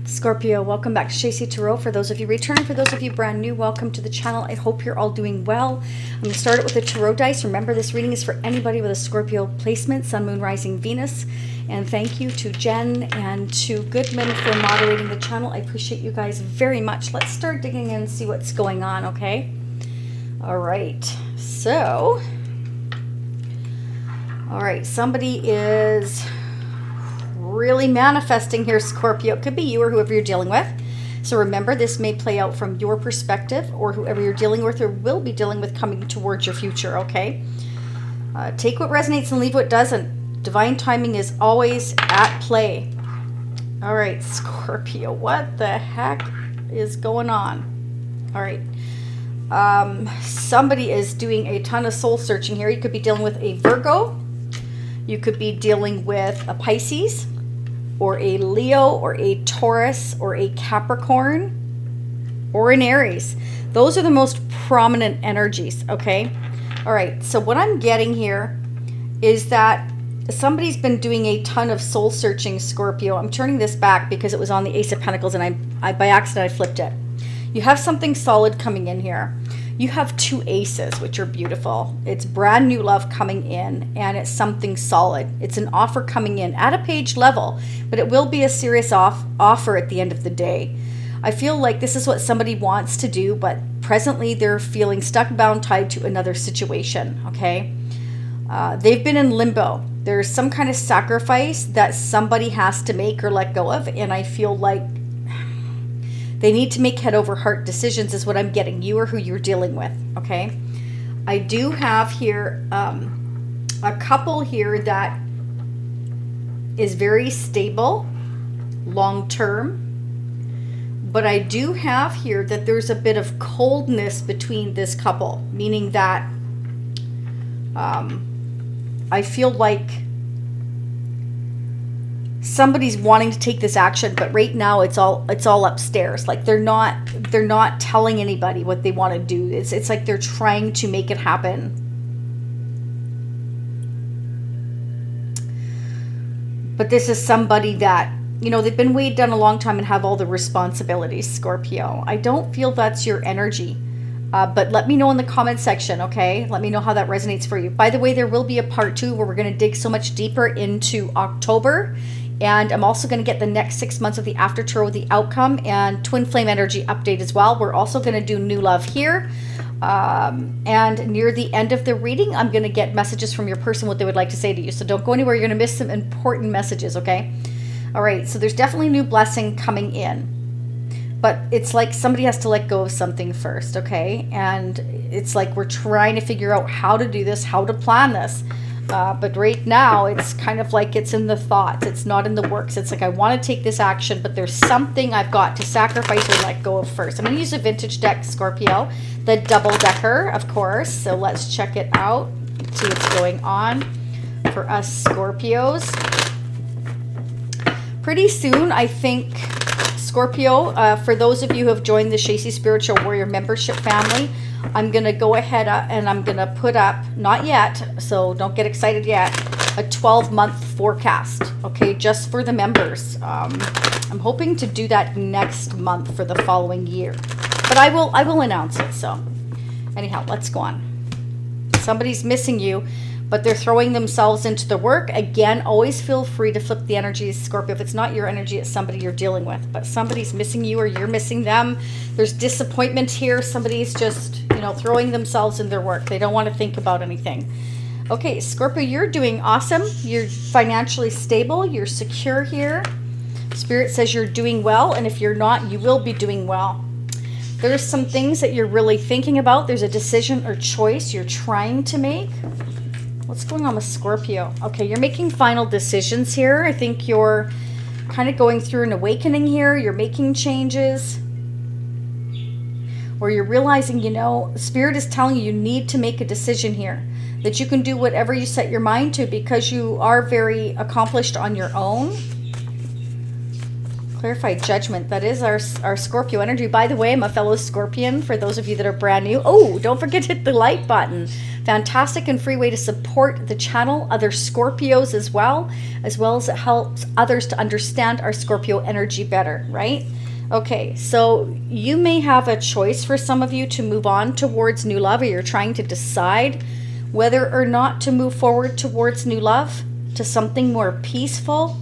Scorpio, welcome back to Shacy Tarot. For those of you returning, for those of you brand new, welcome to the channel. I hope you're all doing well. I'm going to start it with a tarot dice. Remember, this reading is for anybody with a Scorpio placement, Sun, Moon, Rising, Venus. And thank you to Jen and to Goodman for moderating the channel. I appreciate you guys very much. Let's start digging in and see what's going on, okay? All right. So, all right, somebody is really manifesting here, Scorpio. It could be you or whoever you're dealing with. So remember, this may play out from your perspective, or whoever you're dealing with or will be dealing with coming towards your future, okay? Take what resonates and leave what doesn't. Divine timing is always at play. All right, Scorpio, what the heck is going on? All right. Somebody is doing a ton of soul searching here. You could be dealing with a Virgo. You could be dealing with a Pisces, or a Leo, or a Taurus, or a Capricorn, or an Aries. Those are the most prominent energies, okay? All right, so what I'm getting here is that somebody's been doing a ton of soul searching, Scorpio. I'm turning this back because it was on the Ace of Pentacles, and I by accident, I flipped it. You have something solid coming in here. You have two aces, which are beautiful. It's brand new love coming in, and it's something solid. It's an offer coming in at a page level, but it will be a serious offer at the end of the day. I feel like this is what somebody wants to do, but presently they're feeling stuck, bound, tied to another situation, okay? They've been in limbo. There's some kind of sacrifice that somebody has to make or let go of, and I feel like they need to make head over heart decisions is what I'm getting, you or who you're dealing with, okay? I do have here a couple here that is very stable, long-term, but I do have here that there's a bit of coldness between this couple, meaning that I feel like somebody's wanting to take this action, but right now it's all upstairs. Like they're not telling anybody what they want to do. It's like they're trying to make it happen. But this is somebody that, you know, they've been weighed down a long time and have all the responsibilities, Scorpio. I don't feel that's your energy. But let me know in the comment section, okay? Let me know how that resonates for you. By the way, there will be a part 2 where we're going to dig so much deeper into October. And I'm also going to get the next 6 months of the after tarot, the outcome, and twin flame energy update as well. We're also going to do new love here. And near the end of the reading, I'm going to get messages from your person, what they would like to say to you. So don't go anywhere. You're going to miss some important messages, okay? All right. So there's definitely new blessing coming in. But it's like somebody has to let go of something first, okay? And it's like we're trying to figure out how to do this, how to plan this. But right now, it's kind of like it's in the thoughts. It's not in the works. It's like I want to take this action, but there's something I've got to sacrifice or let go of first. I'm going to use a vintage deck, Scorpio, the double decker, of course. So let's check it out, see what's going on for us Scorpios. Pretty soon, I think, Scorpio, for those of you who have joined the Shacy Spiritual Warrior membership family, I'm going to go ahead and I'm going to put up, not yet, so don't get excited yet, a 12-month forecast, okay, just for the members. I'm hoping to do that next month for the following year, but I will announce it. So anyhow, let's go on. Somebody's missing you, but they're throwing themselves into the work. Again, always feel free to flip the energies, Scorpio. If it's not your energy, it's somebody you're dealing with. But somebody's missing you or you're missing them. There's disappointment here. Somebody's just, you know, throwing themselves in their work. They don't want to think about anything. Okay, Scorpio, you're doing awesome. You're financially stable. You're secure here. Spirit says you're doing well. And if you're not, you will be doing well. There's some things that you're really thinking about. There's a decision or choice you're trying to make. What's going on with Scorpio? Okay, you're making final decisions here. I think you're kind of going through an awakening here. You're making changes. Or you're realizing, you know, Spirit is telling you need to make a decision here. That you can do whatever you set your mind to because you are very accomplished on your own. Clarify judgment. That is our Scorpio energy. By the way, I'm a fellow Scorpion for those of you that are brand new. Oh, don't forget to hit the like button. Fantastic and free way to support the channel, other Scorpios as well as it helps others to understand our Scorpio energy better, right? Okay, so you may have a choice for some of you to move on towards new love, or you're trying to decide whether or not to move forward towards new love, to something more peaceful.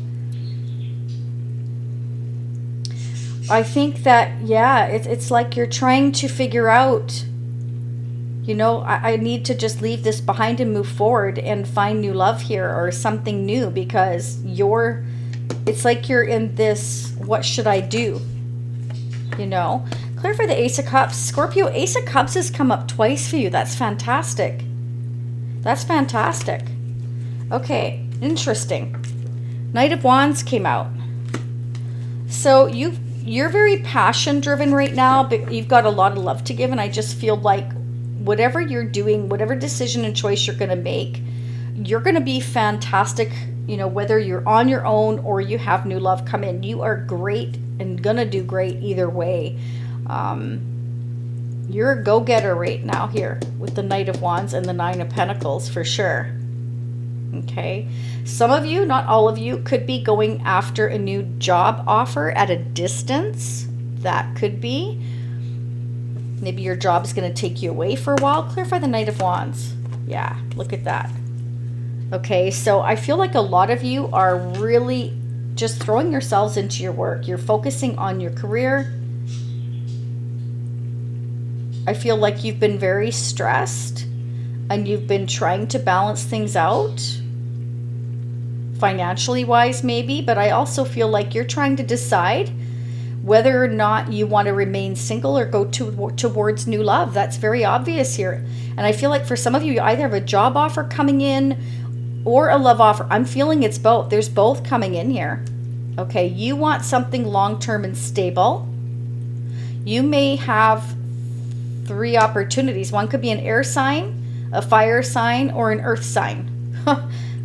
I think that, yeah, it's like you're trying to figure out, you know, I need to just leave this behind and move forward and find new love here or something new, because it's like you're in this, what should I do? You know, clarify the Ace of Cups. Scorpio, Ace of Cups has come up twice for you. That's fantastic. That's fantastic. Okay, interesting. Knight of Wands came out. So you're very passion driven right now, but you've got a lot of love to give, and I just feel like whatever you're doing, whatever decision and choice you're going to make, you're going to be fantastic, you know, whether you're on your own or you have new love come in. You are great and going to do great either way. You're a go-getter right now here with the Knight of Wands and the Nine of Pentacles for sure. Okay, some of you, not all of you, could be going after a new job offer at a distance. That could be. Maybe your job is going to take you away for a while. Clarify the Knight of Wands. Yeah, look at that. Okay, so I feel like a lot of you are really just throwing yourselves into your work. You're focusing on your career. I feel like you've been very stressed and you've been trying to balance things out, financially wise maybe, but I also feel like you're trying to decide whether or not you want to remain single or go towards new love. That's very obvious here. And I feel like for some of you, you either have a job offer coming in or a love offer. I'm feeling it's both. There's both coming in here. Okay, you want something long-term and stable. You may have 3 opportunities. One could be an air sign, a fire sign, or an earth sign.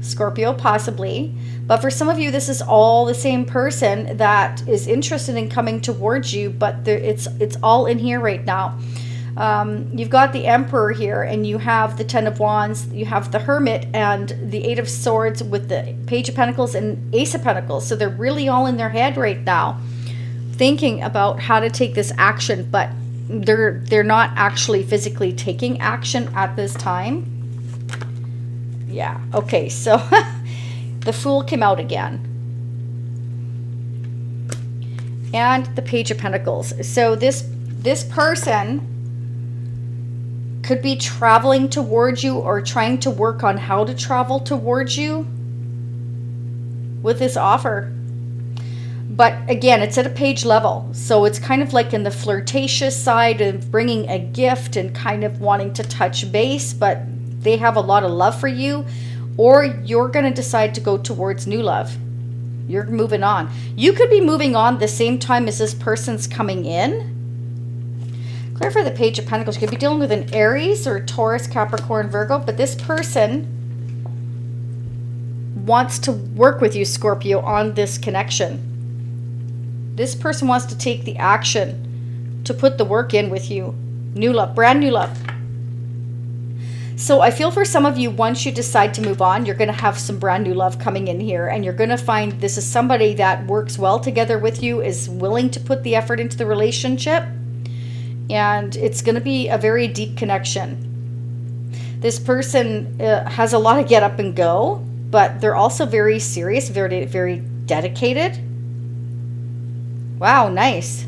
Scorpio, possibly. But for some of you, this is all the same person that is interested in coming towards you, but it's all in here right now. You've got the Emperor here, and you have the Ten of Wands, you have the Hermit, and the Eight of Swords with the Page of Pentacles and Ace of Pentacles. So they're really all in their head right now, thinking about how to take this action, but they're not actually physically taking action at this time. Yeah, okay, so the Fool came out again. And the Page of Pentacles. So this person could be traveling towards you or trying to work on how to travel towards you with this offer. But again, it's at a page level. So it's kind of like in the flirtatious side of bringing a gift and kind of wanting to touch base, but they have a lot of love for you, or you're going to decide to go towards new love. You're moving on. You could be moving on the same time as this person's coming in. Clarify the Page of Pentacles. You could be dealing with an Aries or Taurus, Capricorn, Virgo, but this person wants to work with you, Scorpio, on this connection. This person wants to take the action to put the work in with you. New love, brand new love. So I feel for some of you, once you decide to move on, you're going to have some brand new love coming in here, and you're going to find this is somebody that works well together with you, is willing to put the effort into the relationship, and it's going to be a very deep connection. This person has a lot of get up and go, but they're also very serious, very, very dedicated. Wow, nice.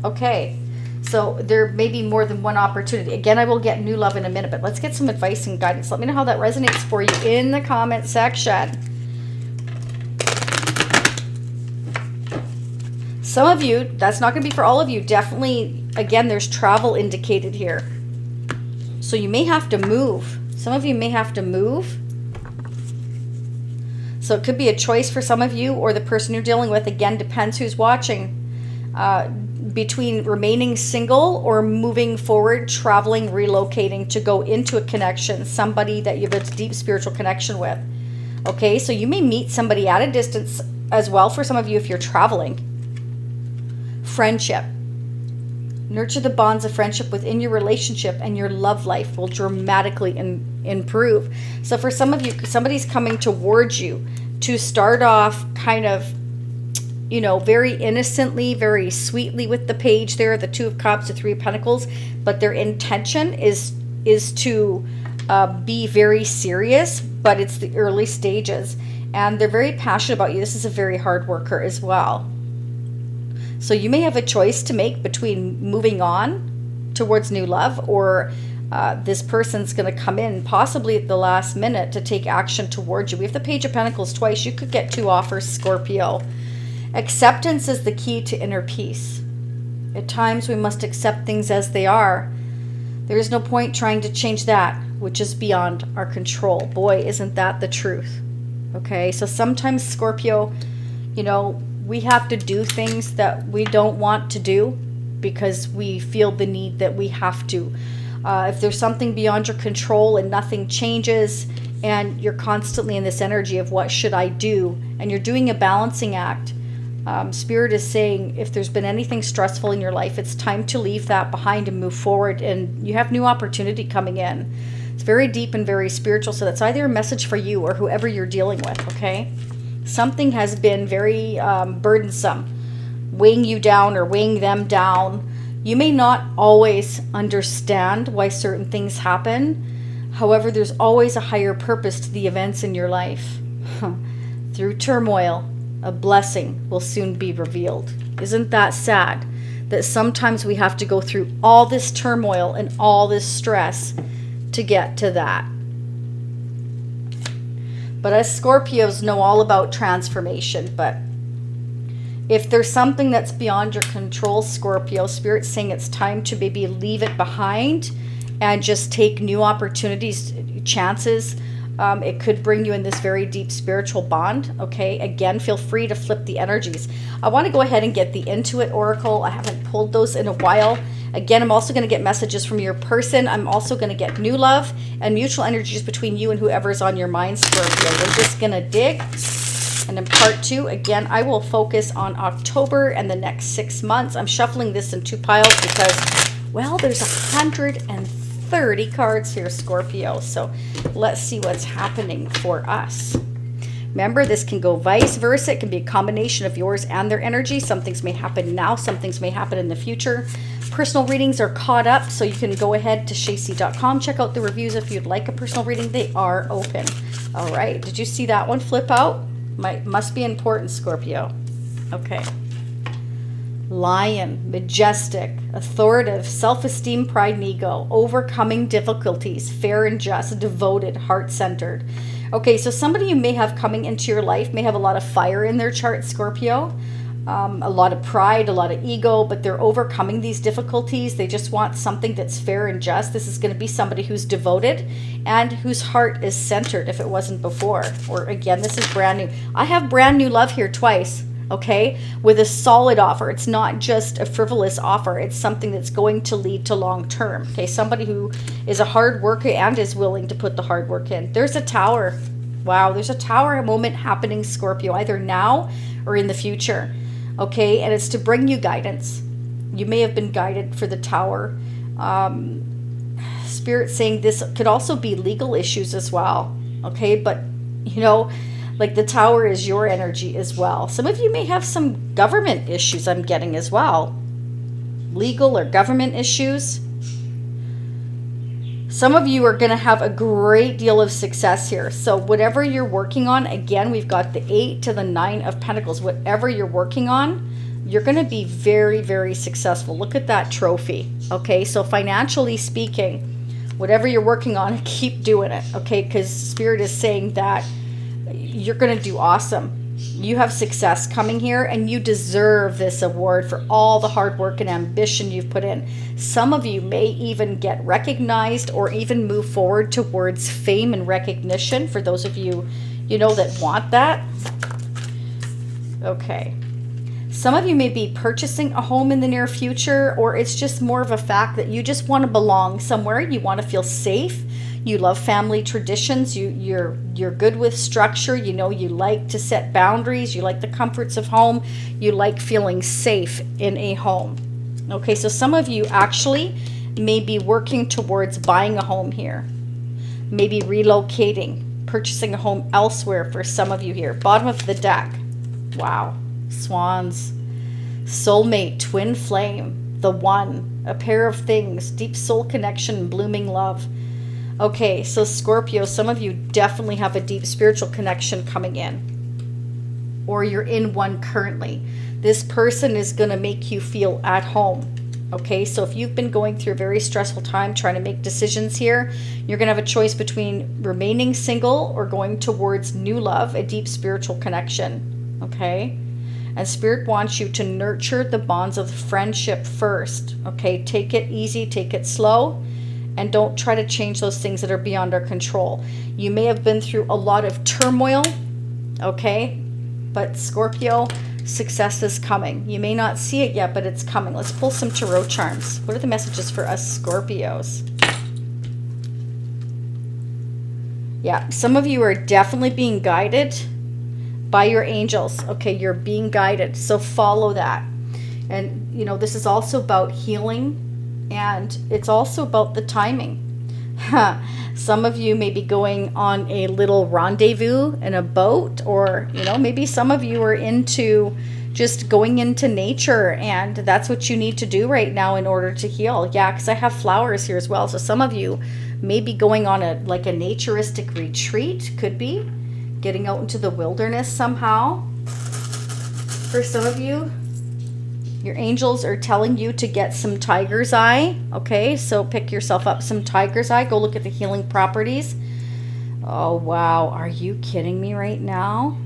Okay. So there may be more than one opportunity. Again, I will get new love in a minute, but let's get some advice and guidance. Let me know how that resonates for you in the comment section. Some of you, that's not going to be for all of you. Definitely, again, there's travel indicated here. So you may have to move. Some of you may have to move. So it could be a choice for some of you or the person you're dealing with. Again, depends who's watching. Between remaining single or moving forward, traveling, relocating to go into a connection, somebody that you have a deep spiritual connection with. Okay, so you may meet somebody at a distance as well for some of you if you're traveling. friendship. Nurture the bonds of friendship within your relationship, and your love life will dramatically improve. So for some of you, somebody's coming towards you to start off kind of, you know, very innocently, very sweetly with the page there, the Two of Cups, the Three of Pentacles, but their intention is to be very serious, but it's the early stages, and they're very passionate about you. This is a very hard worker as well. So you may have a choice to make between moving on towards new love, or this person's going to come in possibly at the last minute to take action towards you. We have the Page of Pentacles twice. You could get 2 offers, Scorpio. Acceptance is the key to inner peace. At times we must accept things as they are. There is no point trying to change that which is beyond our control. Boy, isn't that the truth. Okay, so sometimes, Scorpio, you know, we have to do things that we don't want to do because we feel the need that we have to. If there's something beyond your control and nothing changes, and you're constantly in this energy of what should I do, and you're doing a balancing act, Spirit is saying if there's been anything stressful in your life, it's time to leave that behind and move forward, and you have new opportunity coming in. It's very deep and very spiritual, so that's either a message for you or whoever you're dealing with, okay? Something has been very burdensome, weighing you down or weighing them down. You may not always understand why certain things happen. However, there's always a higher purpose to the events in your life. Through turmoil, a blessing will soon be revealed. Isn't that sad? That sometimes we have to go through all this turmoil and all this stress to get to that. But us Scorpios know all about transformation. But if there's something that's beyond your control, Scorpio, Spirit's saying it's time to maybe leave it behind and just take new opportunities, chances. It could bring you in this very deep spiritual bond. Okay, again, feel free to flip the energies. I want to go ahead and get the Intuit Oracle. I haven't pulled those in a while. Again, I'm also going to get messages from your person. I'm also going to get new love and mutual energies between you and whoever's on your mind, Scorpio. We're just going to dig. And in part 2, again, I will focus on October and the next 6 months. I'm shuffling this in 2 piles because, well, there's 130 cards here, Scorpio. So let's see what's happening for us. Remember, this can go vice versa. It can be a combination of yours and their energy. Some things may happen now. Some things may happen in the future. Personal readings are caught up, so you can go ahead to shacy.com. Check out the reviews if you'd like a personal reading. They are open. All right. Did you see that one flip out? Must be important, Scorpio. Okay. Lion, majestic, authoritative, self-esteem, pride, and ego, overcoming difficulties, fair and just, devoted, heart-centered. Okay, so somebody you may have coming into your life may have a lot of fire in their chart, Scorpio. A lot of pride, a lot of ego, but they're overcoming these difficulties. They just want something that's fair and just. This is going to be somebody who's devoted and whose heart is centered if it wasn't before. Or again, this is brand new. I have brand new love here twice, okay, with a solid offer. It's not just a frivolous offer. It's something that's going to lead to long term. Okay, somebody who is a hard worker and is willing to put the hard work in. There's a tower. Wow, there's a tower moment happening, Scorpio, either now or in the future. Okay, and it's to bring you guidance. You may have been guided for the tower. Spirit saying this could also be legal issues as well. Okay, but you know, like the tower is your energy as well. Some of you may have some government issues I'm getting as well. Legal or government issues. Some of you are going to have a great deal of success here. So whatever you're working on, again, we've got the 8 to the 9 of Pentacles. Whatever you're working on, you're going to be very, very successful. Look at that trophy. Okay, so financially speaking, whatever you're working on, keep doing it. Okay, because Spirit is saying that you're going to do awesome. You have success coming here, and you deserve this award for all the hard work and ambition you've put in. Some of you may even get recognized or even move forward towards fame and recognition for those of you, you know, that want that. Okay. Some of you may be purchasing a home in the near future, or it's just more of a fact that you just want to belong somewhere. You want to feel safe. You love family traditions. You're good with structure. You know, you like to set boundaries. You like the comforts of home. You like feeling safe in a home. Okay, so some of you actually may be working towards buying a home here. Maybe relocating, purchasing a home elsewhere for some of you here. Bottom of the deck. Wow. Swans. Soulmate, twin flame, the one, a pair of things, deep soul connection, blooming love. Okay, so Scorpio, some of you definitely have a deep spiritual connection coming in, or you're in one currently. This person is going to make you feel at home. Okay, so if you've been going through a very stressful time trying to make decisions here, you're going to have a choice between remaining single or going towards new love, a deep spiritual connection. Okay, and Spirit wants you to nurture the bonds of friendship first. Okay, take it easy, take it slow, and don't try to change those things that are beyond our control. You may have been through a lot of turmoil, okay, but Scorpio, success is coming. You may not see it yet, but it's coming. Let's pull some tarot charms. What are the messages for us Scorpios? Yeah, some of you are definitely being guided by your angels. Okay, you're being guided, so follow that. And you know, this is also about healing, and it's also about the timing. Some of you may be going on a little rendezvous in a boat, or you know, maybe some of you are into just going into nature, and that's what you need to do right now in order to heal. Yeah, because I have flowers here as well. So some of you may be going on a naturistic retreat. Could be getting out into the wilderness somehow. For some of you, your angels are telling you to get some tiger's eye. Okay, so pick yourself up some tiger's eye. Go look at the healing properties. Oh, wow. Are you kidding me right now?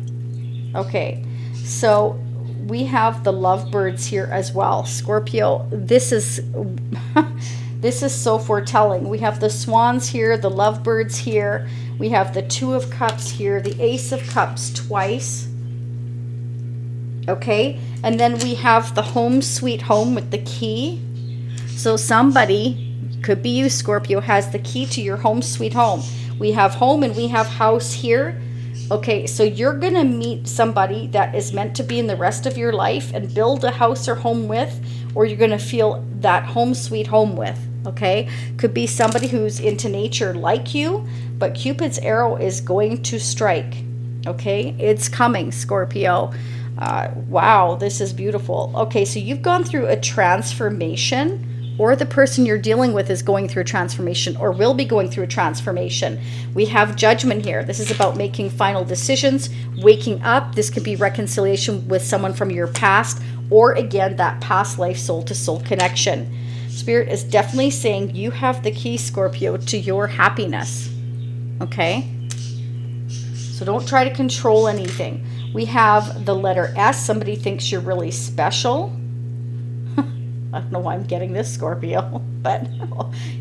Okay, so we have the lovebirds here as well. Scorpio, this is this is so foretelling. We have the swans here, the lovebirds here. We have the Two of Cups here, the Ace of Cups twice. Okay, and then we have the home sweet home with the key. So somebody, could be you Scorpio, has the key to your home sweet home. We have home and we have house here. Okay, so you're going to meet somebody that is meant to be in the rest of your life and build a house or home with, or you're going to feel that home sweet home with. Okay, could be somebody who's into nature like you, but Cupid's arrow is going to strike. Okay, it's coming, Scorpio. Wow, this is beautiful. Okay, so you've gone through a transformation, or the person you're dealing with is going through a transformation or will be going through a transformation. We have judgment here. This is about making final decisions, waking up. This could be reconciliation with someone from your past, or again, that past life soul to soul connection. Spirit is definitely saying you have the key, Scorpio, to your happiness. Okay? So don't try to control anything. We have the letter S. Somebody thinks you're really special. I don't know why I'm getting this, Scorpio, but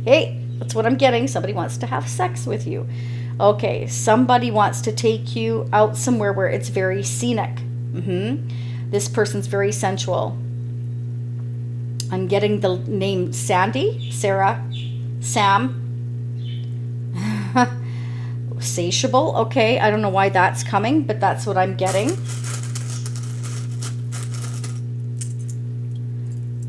hey, that's what I'm getting. Somebody wants to have sex with you. Okay, somebody wants to take you out somewhere where it's very scenic. This person's very sensual. I'm getting the name Sandy, Sarah, Sam. Satiable. Okay, I don't know why that's coming, but that's what I'm getting.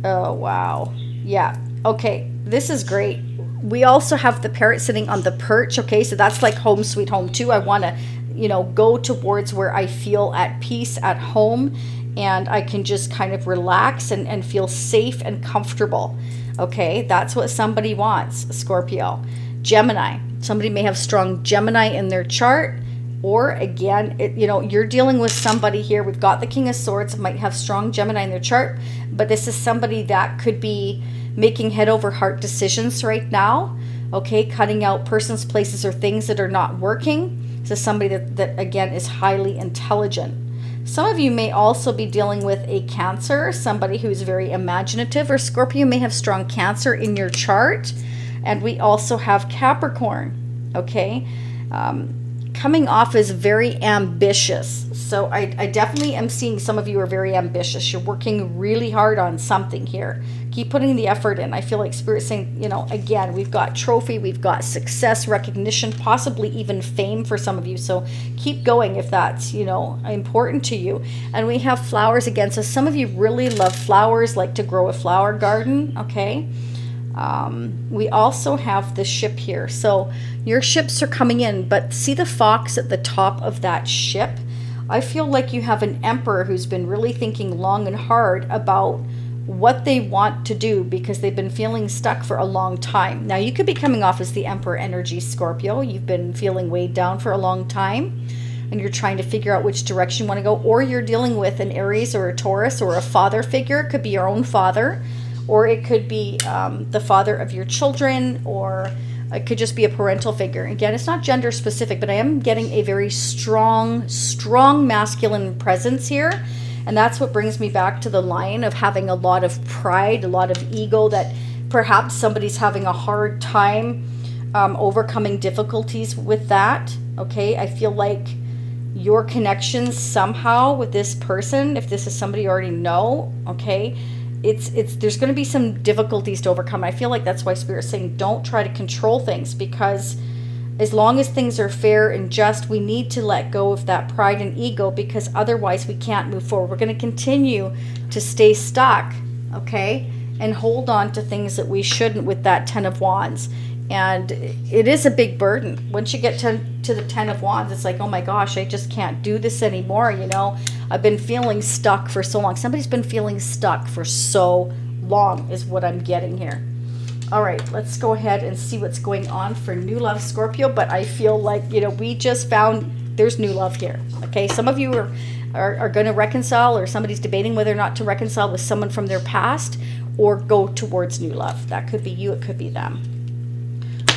Oh, wow. Yeah. Okay, this is great. We also have the parrot sitting on the perch. Okay, so that's like home sweet home too. I want to, you know, go towards where I feel at peace, at home, and I can just kind of relax and feel safe and comfortable. Okay, that's what somebody wants, Scorpio. Gemini. Somebody may have strong Gemini in their chart, or again, you know, you're dealing with somebody here. We've got the King of Swords, might have strong Gemini in their chart, but this is somebody that could be making head over heart decisions right now. Okay, cutting out persons, places, or things that are not working. This is somebody that again is highly intelligent. Some of you may also be dealing with a Cancer, somebody who's very imaginative, or Scorpio may have strong Cancer in your chart. And we also have Capricorn, okay? coming off as very ambitious. So I definitely am seeing some of you are very ambitious. You're working really hard on something here. Keep putting the effort in. I feel like Spirit's saying, you know, again, we've got trophy, we've got success, recognition, possibly even fame for some of you. So keep going if that's, you know, important to you. And we have flowers again. So some of you really love flowers, like to grow a flower garden, okay? We also have the ship here. So your ships are coming in, but see the fox at the top of that ship? I feel like you have an emperor who's been really thinking long and hard about what they want to do because they've been feeling stuck for a long time. Now, you could be coming off as the emperor energy, Scorpio. You've been feeling weighed down for a long time and you're trying to figure out which direction you want to go, or you're dealing with an Aries or a Taurus or a father figure. It could be your own father, or it could be the father of your children, or it could just be a parental figure. Again, it's not gender specific, but I am getting a very strong masculine presence here. And that's what brings me back to the line of having a lot of pride, a lot of ego, that perhaps somebody's having a hard time overcoming difficulties with that. Okay, I feel like your connections somehow with this person, if this is somebody you already know, okay, there's going to be some difficulties to overcome. I feel like that's why Spirit's saying don't try to control things, because as long as things are fair and just, we need to let go of that pride and ego, because otherwise we can't move forward. We're going to continue to stay stuck, okay, and hold on to things that we shouldn't with that 10 of Wands. And it is a big burden. Once you get to the 10 of Wands, it's like, oh my gosh, I just can't do this anymore, you know. I've been feeling stuck for so long. Somebody's been feeling stuck for so long is what I'm getting here. All right, let's go ahead and see what's going on for new love, Scorpio. But I feel like, you know, we just found there's new love here. Okay, some of you are going to reconcile, or somebody's debating whether or not to reconcile with someone from their past or go towards new love. That could be you, it could be them.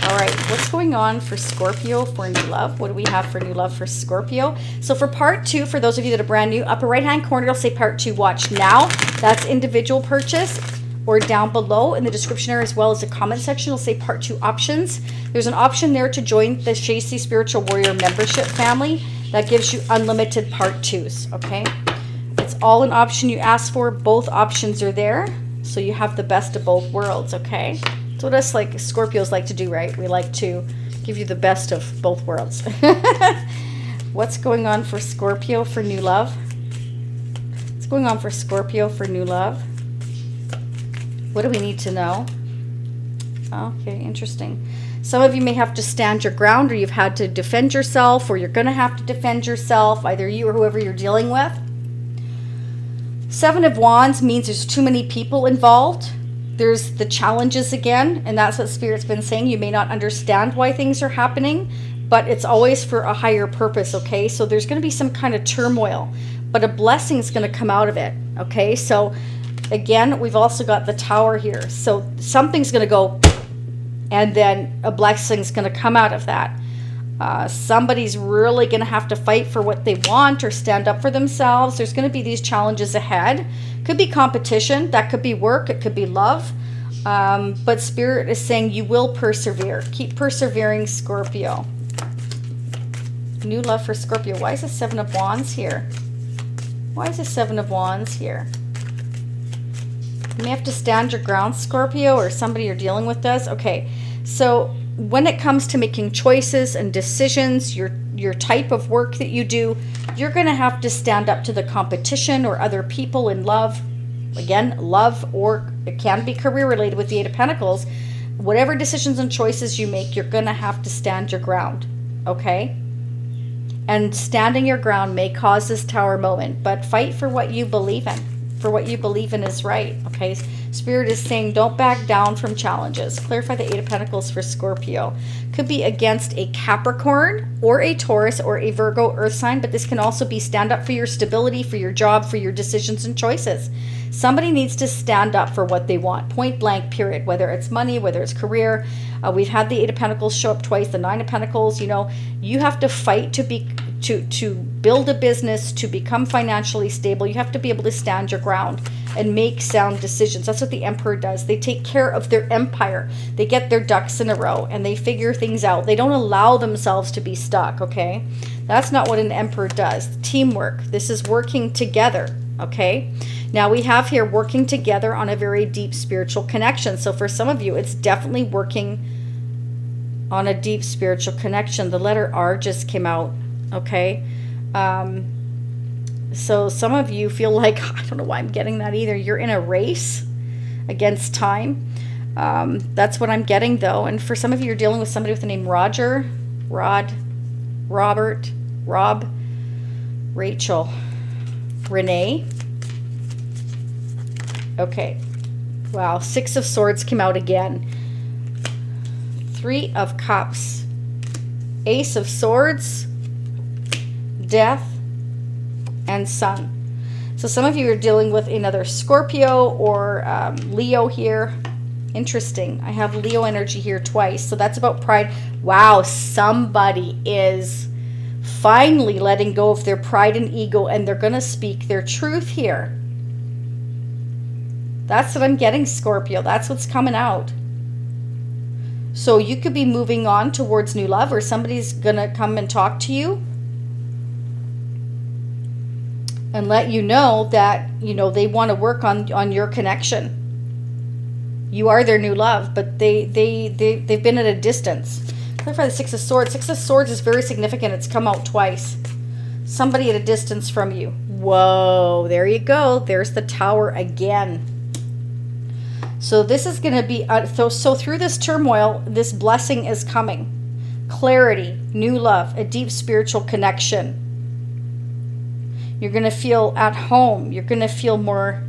All right, what's going on for Scorpio for new love? What do we have for new love for Scorpio? So for part 2, for those of you that are brand new, upper right-hand corner, it'll say part 2, watch now. That's individual purchase. Or down below in the description area, as well as the comment section, it'll say part 2 options. There's an option there to join the Shacy Spiritual Warrior membership family. That gives you unlimited part 2s, okay? It's all an option you asked for. Both options are there. So you have the best of both worlds, okay? That's what us like Scorpios like to do, right? We like to give you the best of both worlds. What's going on for Scorpio for new love? What's going on for Scorpio for new love? What do we need to know? Okay, interesting. Some of you may have to stand your ground, or you've had to defend yourself, or you're going to have to defend yourself, either you or whoever you're dealing with. 7 of Wands means there's too many people involved. There's the challenges again, and that's what Spirit's been saying. You may not understand why things are happening, but it's always for a higher purpose, okay? So there's going to be some kind of turmoil, but a blessing is going to come out of it, okay? So again, we've also got the Tower here. So something's going to go, and then a blessing's going to come out of that. Somebody's really going to have to fight for what they want or stand up for themselves. There's going to be these challenges ahead. Could be competition. That could be work. It could be love. But Spirit is saying you will persevere. Keep persevering, Scorpio. New love for Scorpio. Why is the 7 of Wands here? Why is the 7 of Wands here? You may have to stand your ground, Scorpio, or somebody you're dealing with does. Okay, so when it comes to making choices and decisions, your type of work that you do, you're going to have to stand up to the competition or other people in love. Again, love, or it can be career related with the 8 of Pentacles. Whatever decisions and choices you make, you're going to have to stand your ground, okay? And standing your ground may cause this Tower moment, but fight for what you believe in. For what you believe in is right, okay? Spirit is saying don't back down from challenges. Clarify the 8 of Pentacles for Scorpio. Could be against a Capricorn or a Taurus or a Virgo earth sign, but this can also be stand up for your stability, for your job, for your decisions and choices. Somebody needs to stand up for what they want, point blank, period, whether it's money, whether it's career. We've had the 8 of Pentacles show up twice, the 9 of Pentacles, you know, you have to fight to to build a business, to become financially stable, you have to be able to stand your ground and make sound decisions. That's what the Emperor does. They take care of their empire. They get their ducks in a row and they figure things out. They don't allow themselves to be stuck, okay? That's not what an Emperor does. Teamwork. This is working together, okay? Now we have here working together on a very deep spiritual connection. So for some of you, it's definitely working on a deep spiritual connection. The letter R just came out, okay? So some of you feel like, I don't know why I'm getting that either. You're in a race against time. That's what I'm getting though. And for some of you, you're dealing with somebody with the name Roger, Rod, Robert, Rob, Rachel, Renee. Okay. Wow. 6 of Swords came out again. 3 of Cups. Ace of Swords. Death. And Sun. So some of you are dealing with another Scorpio or Leo here. Interesting. I have Leo energy here twice. So that's about pride. Wow. Somebody is finally letting go of their pride and ego, and they're going to speak their truth here. That's what I'm getting, Scorpio. That's what's coming out. So you could be moving on towards new love, or somebody's going to come and talk to you and let you know that, you know, they want to work on your connection. You are their new love, but they've been at a distance. Clarify the 6 of Swords. 6 of Swords is very significant. It's come out twice. Somebody at a distance from you. Whoa, there you go. There's the Tower again. So this is going to be, so through this turmoil, this blessing is coming. Clarity, new love, a deep spiritual connection. You're going to feel at home. You're going to feel more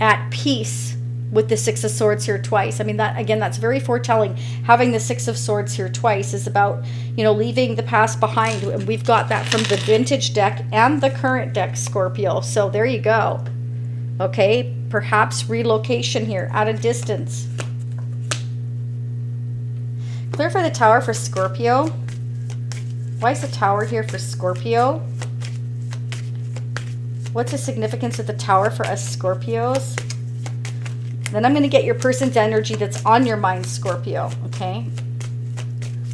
at peace with the 6 of Swords here twice. I mean, that again, that's very foretelling. Having the 6 of Swords here twice is about, you know, leaving the past behind. And we've got that from the vintage deck and the current deck, Scorpio. So there you go. Okay, perhaps relocation here at a distance. Clarify the Tower for Scorpio. Why is the Tower here for Scorpio? What's the significance of the Tower for us Scorpios? Then I'm going to get your person's energy that's on your mind, Scorpio, okay?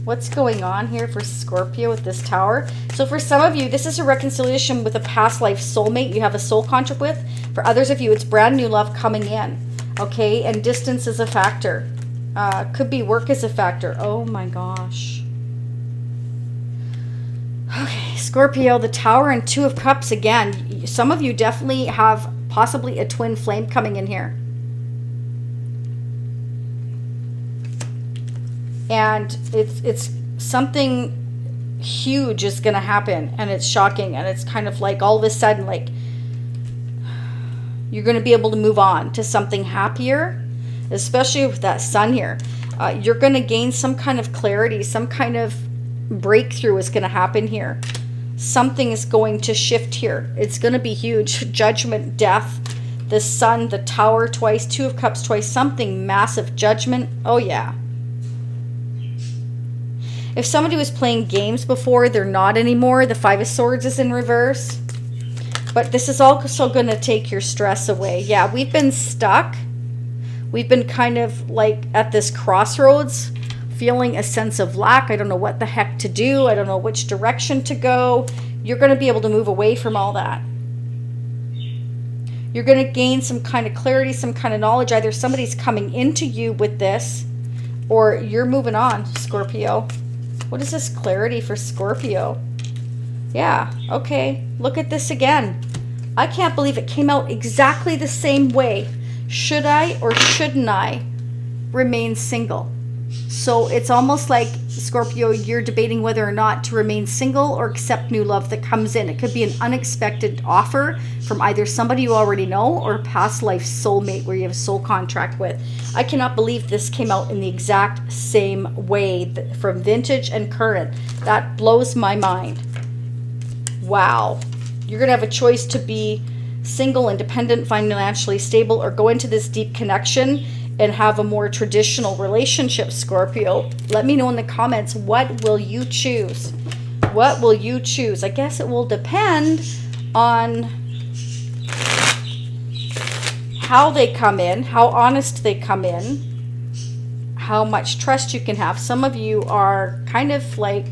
What's going on here for Scorpio with this Tower? So for some of you, this is a reconciliation with a past life soulmate you have a soul contract with. For others of you, it's brand new love coming in, okay? And distance is a factor. Could be work is a factor. Oh my gosh. Okay, Scorpio, the Tower and 2 of Cups again. Some of you definitely have possibly a twin flame coming in here. And it's something huge is going to happen, and it's shocking, and it's kind of like all of a sudden, like, you're going to be able to move on to something happier, especially with that Sun here. You're going to gain some kind of clarity, some kind of breakthrough is going to happen here. Something is going to shift here. It's going to be huge. Judgment, death, the Sun, the Tower twice, 2 of Cups twice, something massive. Judgment. Oh yeah. If somebody was playing games before, they're not anymore. The 5 of Swords is in reverse. But this is also going to take your stress away. Yeah, we've been stuck. We've been kind of like at this crossroads, feeling a sense of lack. I don't know what the heck to do. I don't know which direction to go. You're going to be able to move away from all that. You're going to gain some kind of clarity, some kind of knowledge. Either somebody's coming into you with this, or you're moving on, Scorpio. What is this clarity for Scorpio? Yeah, okay. Look at this again. I can't believe it came out exactly the same way. Should I or shouldn't I remain single? So it's almost like, Scorpio, you're debating whether or not to remain single or accept new love that comes in. It could be an unexpected offer from either somebody you already know or a past life soulmate where you have a soul contract with. I cannot believe this came out in the exact same way from vintage and current. That blows my mind. Wow. You're going to have a choice to be single, independent, financially stable, or go into this deep connection and have a more traditional relationship, Scorpio, let me know in the comments, what will you choose? What will you choose? I guess it will depend on how they come in, how honest they come in, how much trust you can have. Some of you are kind of like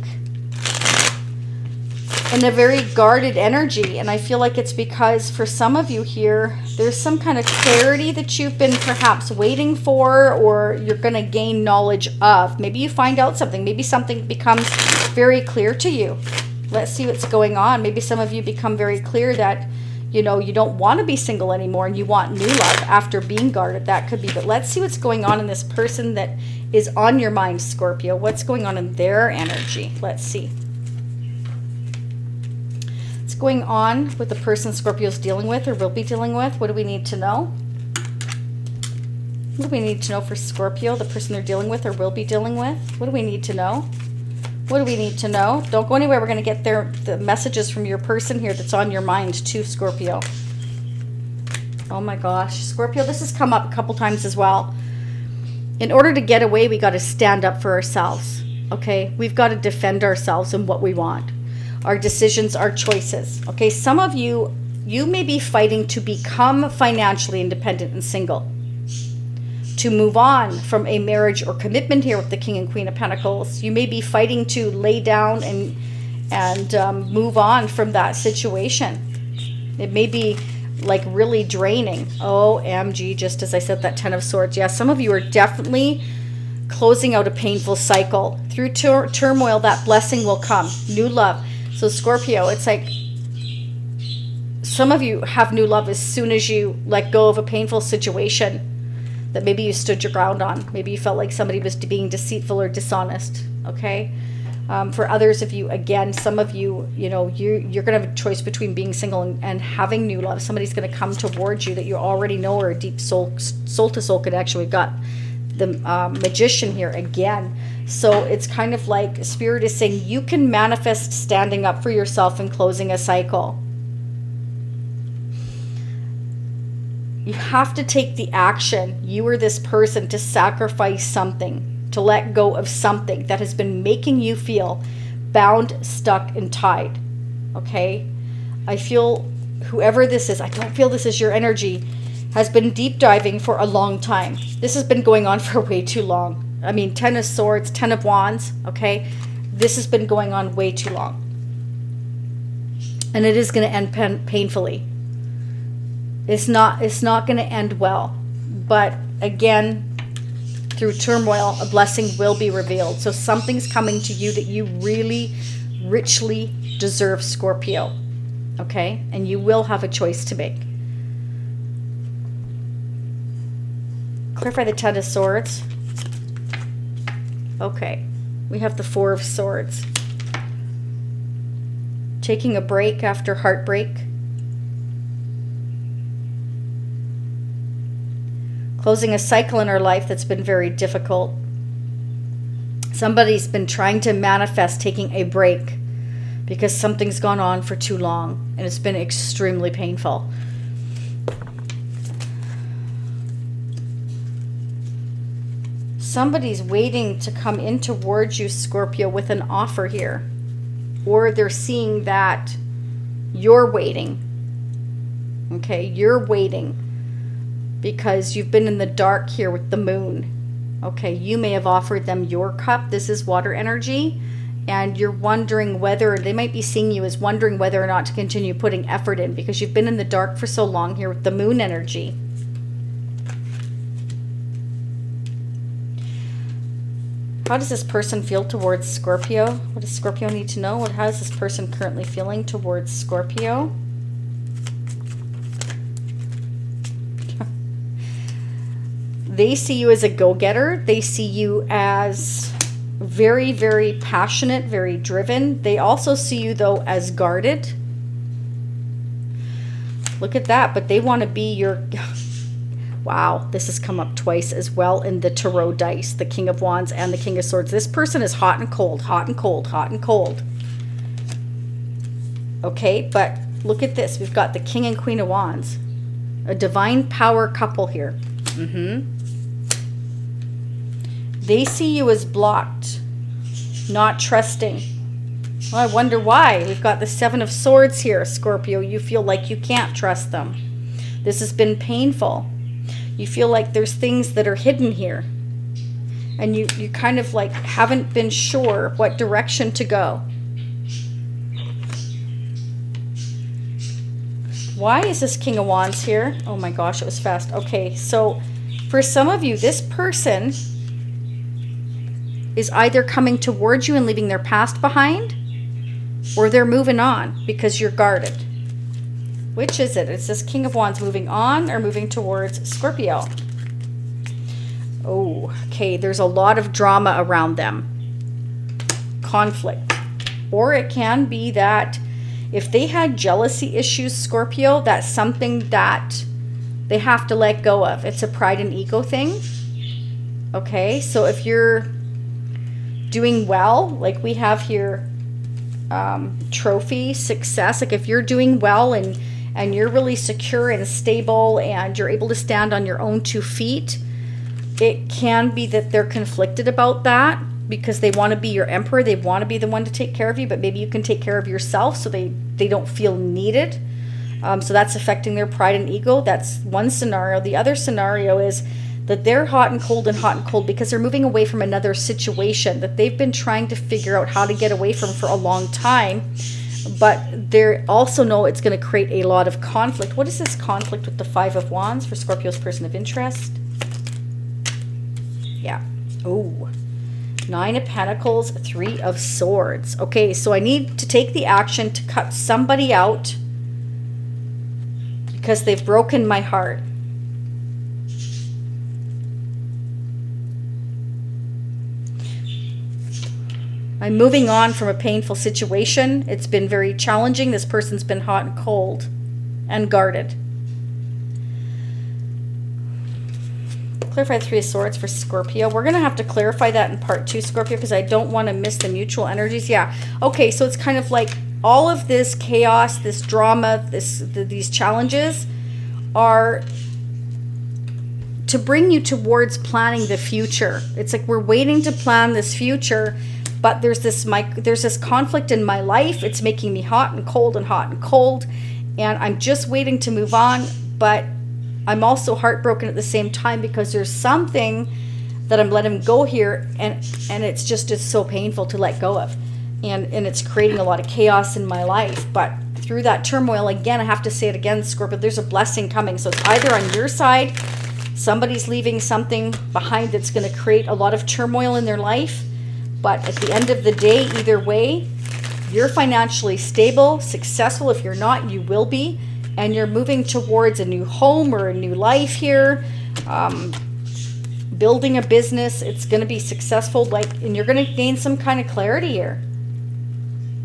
in a very guarded energy, and I feel like it's because for some of you here, there's some kind of clarity that you've been perhaps waiting for, or you're going to gain knowledge of. Maybe you find out something. Maybe something becomes very clear to you. Let's see what's going on. Maybe some of you become very clear that, you know, you don't want to be single anymore and you want new love after being guarded. That could be. But let's see what's going on in this person that is on your mind, Scorpio. What's going on in their energy? Let's see. What's going on with the person Scorpio's dealing with or will be dealing with? What do we need to know? What do we need to know for Scorpio, the person they're dealing with or will be dealing with? What do we need to know? What do we need to know? Don't go anywhere. We're going to get the messages from your person here that's on your mind too, Scorpio. Oh my gosh. Scorpio, this has come up a couple times as well. In order to get away, we got to stand up for ourselves. Okay? We've got to defend ourselves and what we want. Our decisions, our choices. Okay? Some of you may be fighting to become financially independent and single. To move on from a marriage or commitment here with the King and Queen of Pentacles. You may be fighting to lay down and move on from that situation. It may be like really draining. OMG, just as I said, that Ten of Swords. Yeah, some of you are definitely closing out a painful cycle. Through turmoil, that blessing will come. New love. So Scorpio, it's like some of you have new love as soon as you let go of a painful situation that maybe you stood your ground on. Maybe you felt like somebody was being deceitful or dishonest, okay? For others of you, again, some of you, you know, you're going to have a choice between being single and having new love. Somebody's going to come towards you that you already know, or a deep soul-to-soul connection. We've got the Magician here again. So it's kind of like Spirit is saying you can manifest standing up for yourself and closing a cycle. You have to take the action. You or this person to sacrifice something, to let go of something that has been making you feel bound, stuck, and tied. Okay? I feel whoever this is, I don't feel this is your energy, has been deep diving for a long time. This has been going on for way too long. I mean, Ten of Swords, Ten of Wands, okay? This has been going on way too long. And it is going to end painfully. It's not going to end well. But again, through turmoil, a blessing will be revealed. So something's coming to you that you really richly deserve, Scorpio. Okay? And you will have a choice to make. Clarify the Ten of Swords. Okay. We have the Four of Swords. Taking a break after heartbreak. Closing a cycle in our life that's been very difficult. Somebody's been trying to manifest taking a break because something's gone on for too long and it's been extremely painful. Somebody's waiting to come in towards you, Scorpio, with an offer here. Or they're seeing that you're waiting. Okay, you're waiting. Because you've been in the dark here with the moon. Okay, you may have offered them your cup. This is water energy. And you're wondering whether, they might be seeing you as wondering whether or not to continue putting effort in. Because you've been in the dark for so long here with the moon energy. How does this person feel towards Scorpio? What does Scorpio need to know? How is this person currently feeling towards Scorpio? They see you as a go-getter. They see you as very, very passionate, very driven. They also see you, though, as guarded. Look at that. But they want to be your... Wow, this has come up twice as well in the tarot dice. The King of Wands and the King of Swords. This person is hot and cold, hot and cold, hot and cold. Okay, but look at this. We've got the King and Queen of Wands. A divine power couple here. They see you as blocked, not trusting. Well, I wonder why. We've got the Seven of Swords here, Scorpio. You feel like you can't trust them. This has been painful. You feel like there's things that are hidden here. And you kind of like haven't been sure what direction to go. Why is this King of Wands here? Oh my gosh, it was fast. Okay, so for some of you, this person is either coming towards you and leaving their past behind, or they're moving on because you're guarded. Which is it? Is this King of Wands moving on or moving towards Scorpio? Oh, okay. There's a lot of drama around them. Conflict. Or it can be that if they had jealousy issues, Scorpio, that's something that they have to let go of. It's a pride and ego thing. Okay, so if you're doing well, like we have here, trophy, success, like if you're doing well and you're really secure and stable and you're able to stand on your own 2 feet, it can be that they're conflicted about that because they want to be your emperor. They want to be the one to take care of you, but maybe you can take care of yourself so they don't feel needed. So that's affecting their pride and ego. That's one scenario. The other scenario is that they're hot and cold because they're moving away from another situation that they've been trying to figure out how to get away from for a long time. But they also know it's going to create a lot of conflict. What is this conflict with the Five of Wands for Scorpio's person of interest? Yeah. Oh, 9 of Pentacles, 3 of Swords. Okay, so I need to take the action to cut somebody out because they've broken my heart. I'm moving on from a painful situation. It's been very challenging. This person's been hot and cold and guarded. Clarify the 3 of Swords for Scorpio. We're going to have to clarify that in part 2, Scorpio, because I don't want to miss the mutual energies. Yeah. Okay, so it's kind of like all of this chaos, this drama, these challenges are to bring you towards planning the future. It's like we're waiting to plan this future, but there's this conflict in my life. It's making me hot and cold and hot and cold, and I'm just waiting to move on, but I'm also heartbroken at the same time because there's something that I'm letting go here, and it's so painful to let go of, and it's creating a lot of chaos in my life. But through that turmoil, again, I have to say it again, Scorpio, there's a blessing coming. So it's either on your side, somebody's leaving something behind that's going to create a lot of turmoil in their life, but at the end of the day, either way, you're financially stable, successful. If you're not, you will be. And you're moving towards a new home or a new life here. Building a business. It's going to be successful. And you're going to gain some kind of clarity here.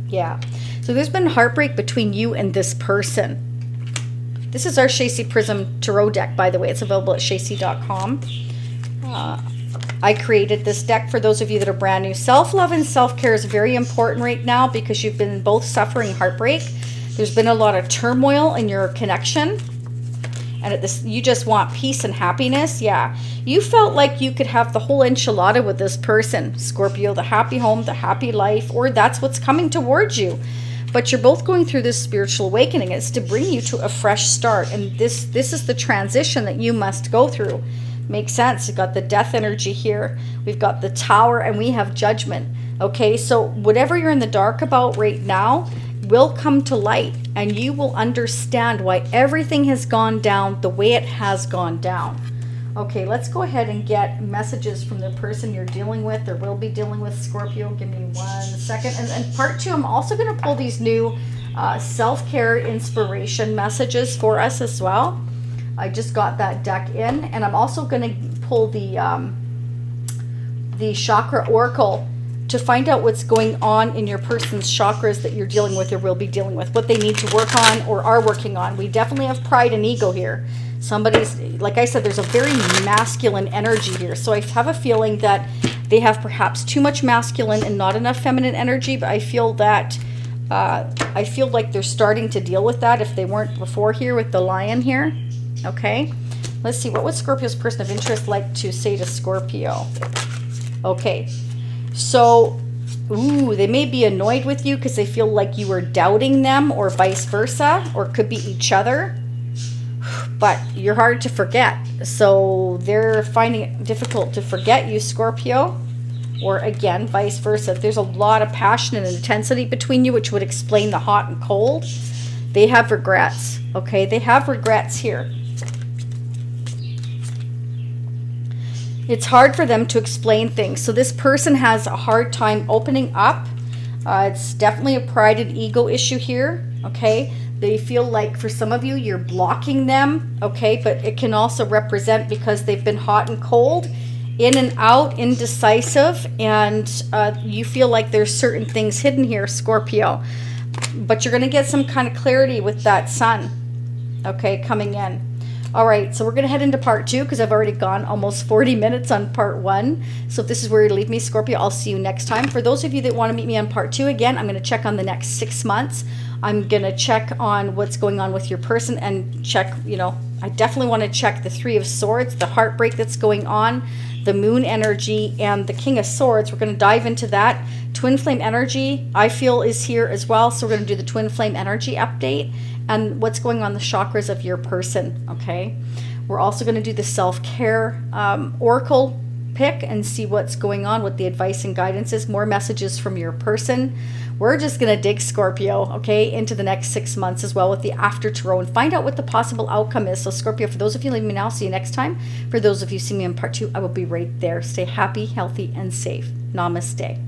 Yeah. So there's been heartbreak between you and this person. This is our Shacy Prism Tarot deck, by the way. It's available at shacy.com. I created this deck for those of you that are brand new. Self-love and self-care is very important right now because you've been both suffering heartbreak. There's been a lot of turmoil in your connection. And you just want peace and happiness. Yeah. You felt like you could have the whole enchilada with this person, Scorpio. The happy home, the happy life, or that's what's coming towards you. But you're both going through this spiritual awakening. It's to bring you to a fresh start. And this is the transition that you must go through. Makes sense. You've got the death energy here. We've got the Tower, and we have Judgment. Okay, so whatever you're in the dark about right now will come to light, and you will understand why everything has gone down the way it has gone down. Okay, let's go ahead and get messages from the person you're dealing with or will be dealing with, Scorpio. Give me 1 second. And part 2, I'm also going to pull these new self-care inspiration messages for us as well. I just got that deck in, and I'm also going to pull the chakra oracle to find out what's going on in your person's chakras that you're dealing with or will be dealing with, what they need to work on or are working on. We definitely have pride and ego here. Somebody's, like I said, there's a very masculine energy here. So I have a feeling that they have perhaps too much masculine and not enough feminine energy, but I feel that I feel like they're starting to deal with that if they weren't before here with the lion here. Okay, let's see. What would Scorpio's person of interest like to say to Scorpio? Okay, so, ooh, they may be annoyed with you because they feel like you are doubting them, or vice versa, or it could be each other. But you're hard to forget. So they're finding it difficult to forget you, Scorpio. Or again, vice versa. There's a lot of passion and intensity between you, which would explain the hot and cold. They have regrets. Okay, they have regrets here. It's hard for them to explain things. So this person has a hard time opening up. It's definitely a pride and ego issue here. Okay, they feel like for some of you, you're blocking them. Okay, but it can also represent because they've been hot and cold, in and out, indecisive, and you feel like there's certain things hidden here, Scorpio. But you're going to get some kind of clarity with that sun, okay, coming in. All right, so we're going to head into part 2 because I've already gone almost 40 minutes on part 1. So if this is where you leave me, Scorpio, I'll see you next time. For those of you that want to meet me on part 2, again, I'm going to check on the next 6 months. I'm going to check on what's going on with your person and check, you know, I definitely want to check the 3 of Swords, the heartbreak that's going on, the moon energy, and the King of Swords. We're going to dive into that. Twin flame energy, I feel, is here as well. So we're going to do the twin flame energy update and what's going on the chakras of your person, okay? We're also going to do the self-care oracle pick and see what's going on, what the advice and guidance is, more messages from your person. We're just going to dig, Scorpio, okay, into the next 6 months as well with the after tarot and find out what the possible outcome is. So Scorpio, for those of you leaving me now, see you next time. For those of you see me in part 2, I will be right there. Stay happy, healthy, and safe. Namaste.